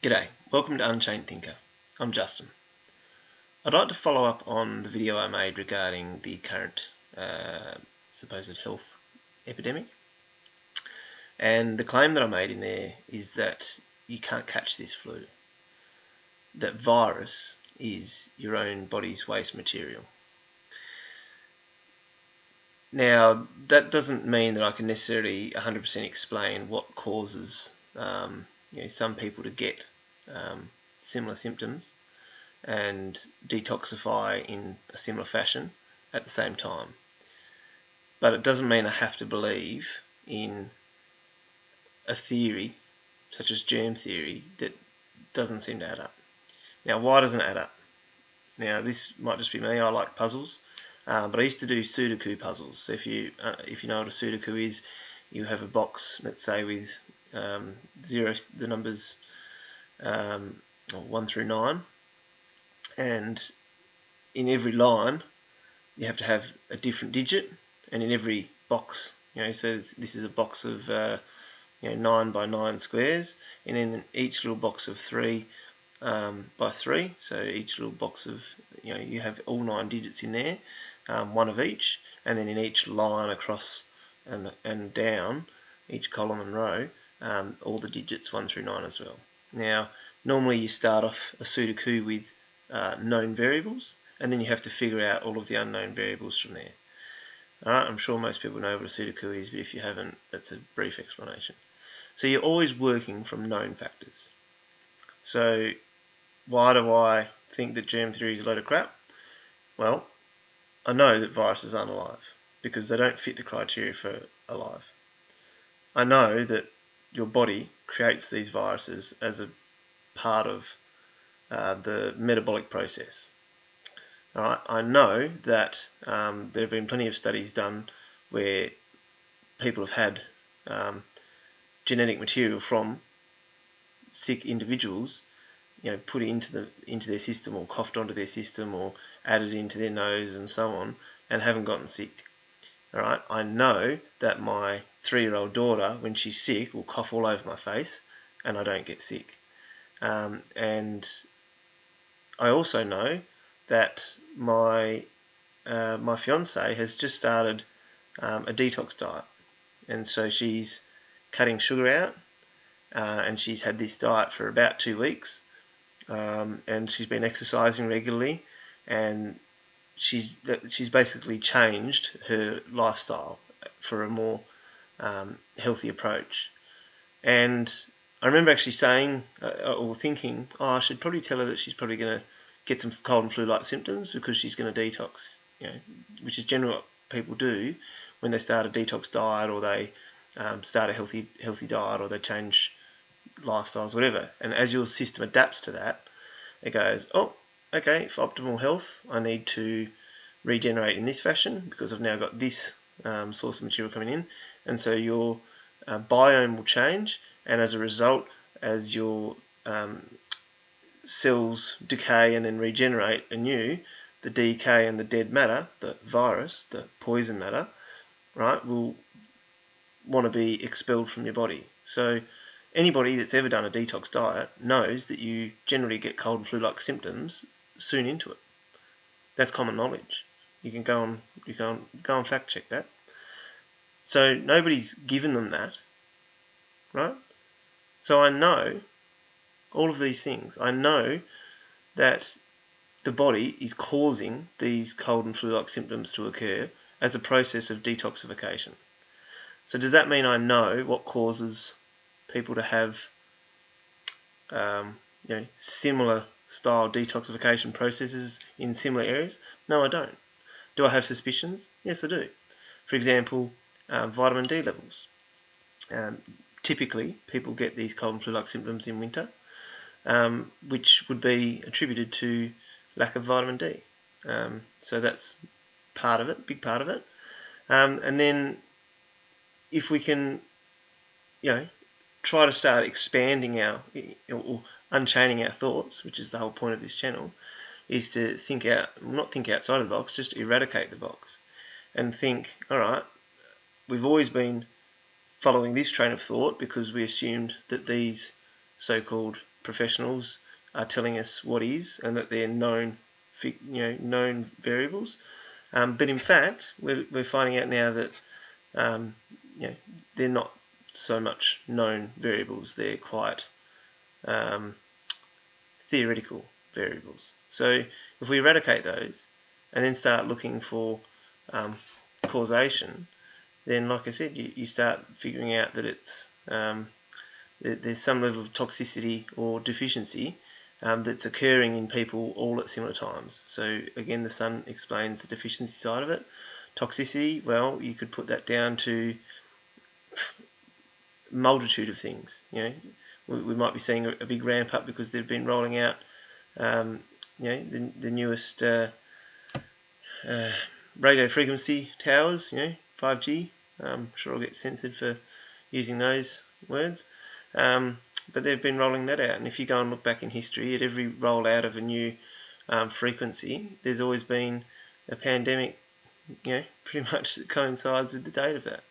G'day, welcome to Unchained Thinker. I'm Justin. I'd like to follow up on the video I made regarding the current supposed health epidemic. And the claim that I made in there is that you can't catch this flu. That virus is your own body's waste material. Now, that doesn't mean that I can necessarily 100% explain what causes some people to get similar symptoms and detoxify in a similar fashion at the same time. But it doesn't mean I have to believe in a theory, such as germ theory, that doesn't seem to add up. Now, why doesn't it add up? Now, this might just be me. I like puzzles, but I used to do Sudoku puzzles. So if you know what a Sudoku is, you have a box, let's say, with the numbers 1 through 9, and in every line you have to have a different digit, and in every box, so this is a box of 9 by 9 squares, and in each little box of 3 by 3, so each little box of, you have all 9 digits in there, one of each, and then in each line across and down, each column and row, all the digits 1 through 9 as well. Now, normally you start off a Sudoku with known variables, and then you have to figure out all of the unknown variables from there. Alright, I'm sure most people know what a Sudoku is, but if you haven't, that's a brief explanation. So you're always working from known factors. So why do I think that germ theory is a load of crap? Well, I know that viruses aren't alive because they don't fit the criteria for alive. I know that your body creates these viruses as a part of the metabolic process. Alright, I know that there have been plenty of studies done where people have had genetic material from sick individuals, put into their system, or coughed onto their system, or added into their nose and so on, and haven't gotten sick. Alright, I know that my 3-year-old daughter, when she's sick, will cough all over my face, and I don't get sick. And I also know that my fiance has just started a detox diet, and so she's cutting sugar out, and she's had this diet for about 2 weeks, and she's been exercising regularly, and she's basically changed her lifestyle for a more healthy approach. And I remember actually saying or thinking, I should probably tell her that she's probably going to get some cold and flu-like symptoms because she's going to detox, which is generally what people do when they start a detox diet, or they start a healthy diet, or they change lifestyles, whatever. And as your system adapts to that, it goes, oh, okay, for optimal health, I need to regenerate in this fashion because I've now got this source of material coming in, and so your biome will change, and as a result, as your cells decay and then regenerate anew, the decay and the dead matter, the virus, the poison matter, right, will want to be expelled from your body. So anybody that's ever done a detox diet knows that you generally get cold and flu-like symptoms soon into it. That's common knowledge. You can go and fact check that. So nobody's given them that, right? So I know all of these things. I know that the body is causing these cold and flu-like symptoms to occur as a process of detoxification. So does that mean I know what causes people to have similar style detoxification processes in similar areas? No, I don't. Do I have suspicions? Yes, I do. For example, vitamin D levels. Typically, people get these cold and flu-like symptoms in winter, which would be attributed to lack of vitamin D. So that's part of it, big part of it. And then if we can, try to start expanding or unchaining our thoughts, which is the whole point of this channel, is to not think outside of the box, just eradicate the box and think, all right, we've always been following this train of thought because we assumed that these so-called professionals are telling us what is, and that they're known variables. But in fact, we're finding out now that they're not so much known variables. They're quite theoretical variables. So if we eradicate those and then start looking for causation, then, like I said, you start figuring out that it's there's some level of toxicity or deficiency that's occurring in people all at similar times. So again, the sun explains the deficiency side of it. Toxicity, well, you could put that down to a multitude of things. We might be seeing a big ramp up because they've been rolling out the newest radio frequency towers, 5G. I'm sure I'll get censored for using those words. But they've been rolling that out, and if you go and look back in history, at every rollout of a new frequency, there's always been a pandemic, pretty much that coincides with the date of that.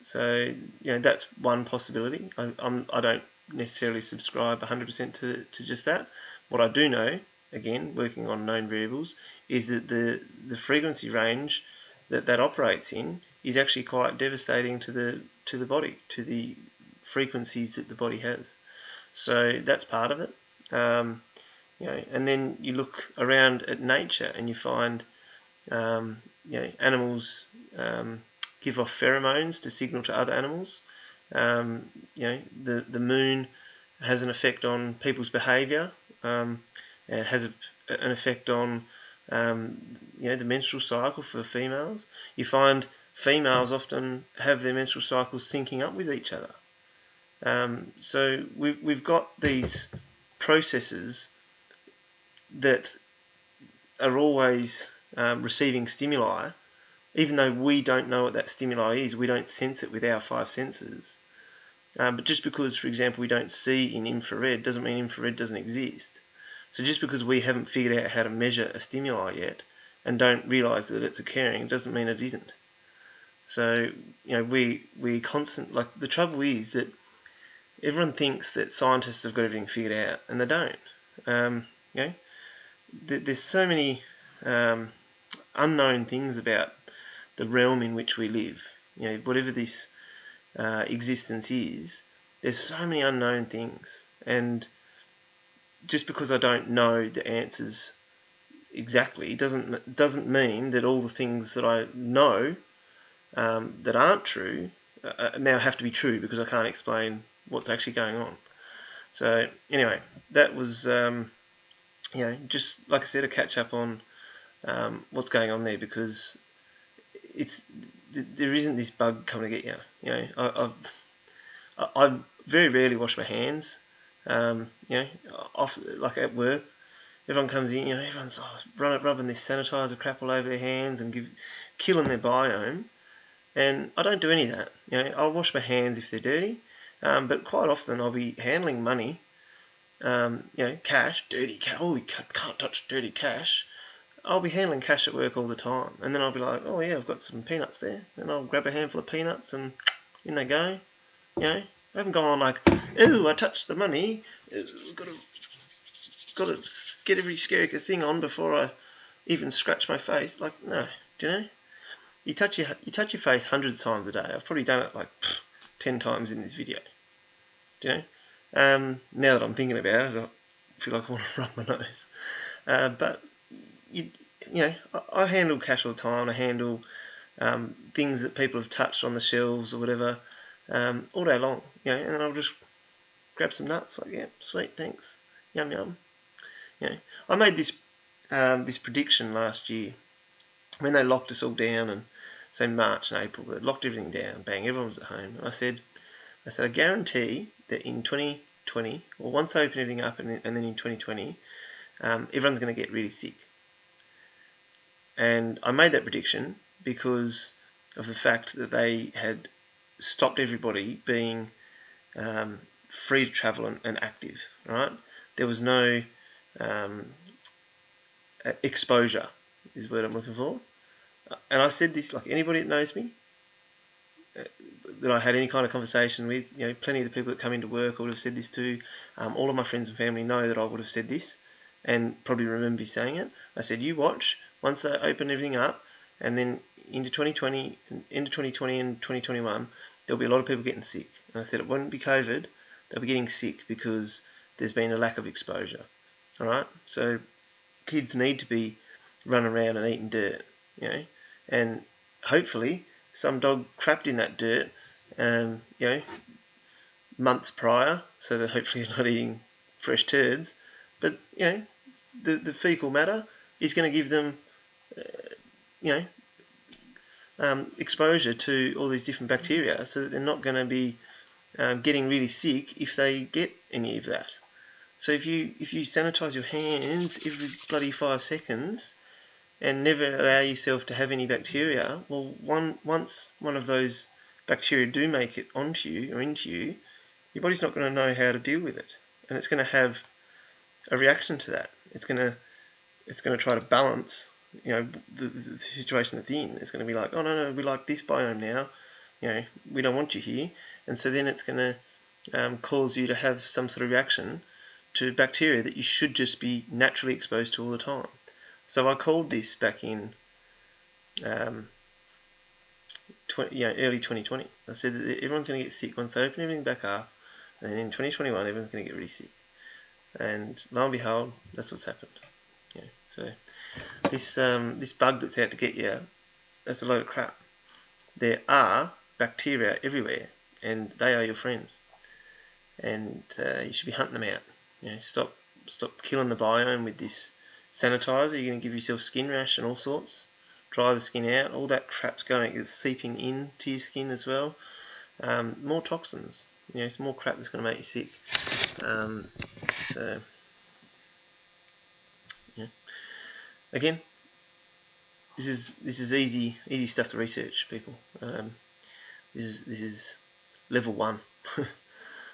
So that's one possibility. I don't necessarily subscribe 100% to just that. What I do know, again, working on known variables, is that the frequency range that operates in is actually quite devastating to the body, to the frequencies that the body has. So that's part of it. And then you look around at nature and you find animals give off pheromones to signal to other animals. The moon has an effect on people's behaviour. It has an effect on the menstrual cycle for the females. You find females often have their menstrual cycles syncing up with each other. So we've got these processes that are always receiving stimuli, even though we don't know what that stimuli is. We don't sense it with our five senses. But just because, for example, we don't see in infrared doesn't mean infrared doesn't exist. So just because we haven't figured out how to measure a stimuli yet and don't realise that it's occurring doesn't mean it isn't. So we constant, like, the trouble is that everyone thinks that scientists have got everything figured out, and they don't. There's so many unknown things about the realm in which we live. Whatever this existence is, there's so many unknown things, and just because I don't know the answers exactly doesn't mean that all the things that I know that aren't true now have to be true, because I can't explain what's actually going on. So anyway, that was just, like I said, a catch up on what's going on there, because there isn't this bug coming to get you. I very rarely wash my hands. Off, like at work, everyone comes in, everyone's rubbing this sanitizer crap all over their hands and killing their biome, and I don't do any of that. I'll wash my hands if they're dirty, but quite often I'll be handling money, cash, dirty cash. Oh, you can't touch dirty cash. I'll be handling cash at work all the time, and then I'll be like, oh yeah, I've got some peanuts there, and I'll grab a handful of peanuts, and in they go. I haven't gone like, ooh, I touched the money. Got to get every scary thing on before I even scratch my face. Like, no, do you know? You touch your face hundreds of times a day. I've probably done it like 10 times in this video. Do you know? Now that I'm thinking about it, I feel like I want to rub my nose. But I handle cash all the time. I handle things that people have touched on the shelves or whatever all day long. And then I'll just grab some nuts. Like, yeah, sweet, thanks, yum yum. I made this prediction last year when they locked us all down, and say March and April, they locked everything down. Bang, everyone was at home. And I said, I guarantee that in 2020, or once they open everything up, and then in 2020, everyone's going to get really sick. And I made that prediction because of the fact that they had stopped everybody being free to travel and active. Right? There was no exposure, is the word I'm looking for. And I said this, like, anybody that knows me, that I had any kind of conversation with, plenty of the people that come into work I would have said this to. All of my friends and family know that I would have said this, and probably remember me saying it. I said, you watch, once they open everything up, and then into 2020 and 2021, there'll be a lot of people getting sick. And I said it won't be COVID, they'll be getting sick because there's been a lack of exposure. All right, so kids need to be running around and eating dirt, and hopefully some dog crapped in that dirt, months prior, so that hopefully you're not eating fresh turds. But the fecal matter is going to give them, exposure to all these different bacteria, so that they're not going to be getting really sick if they get any of that. So if you sanitize your hands every bloody 5 seconds and never allow yourself to have any bacteria, well, once one of those bacteria do make it onto you or into you, your body's not going to know how to deal with it, and it's going to have a reaction to that. It's going to try to balance, the situation it's in. It's going to be like, oh no, we like this biome now, we don't want you here, and so then it's going to cause you to have some sort of reaction to bacteria that you should just be naturally exposed to all the time. So I called this back in early 2020. I said that everyone's going to get sick once they open everything back up, and then in 2021 everyone's going to get really sick. And lo and behold, that's what's happened. So this bug that's out to get you, that's a load of crap. There are bacteria everywhere, and they are your friends, and you should be hunting them out. Stop killing the biome with this sanitizer. You're going to give yourself skin rash and all sorts. Dry the skin out. All that crap's it's seeping into your skin as well. More toxins. It's more crap that's going to make you sick. Again, this is easy stuff to research, people. This is level 1.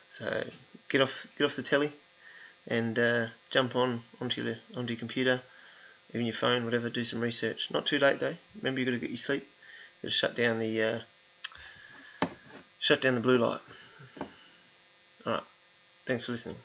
So get off the telly and jump onto your computer, even your phone, whatever. Do some research. Not too late though. Remember, you've got to get your sleep. You've got to shut down the blue light. All right. Thanks for listening.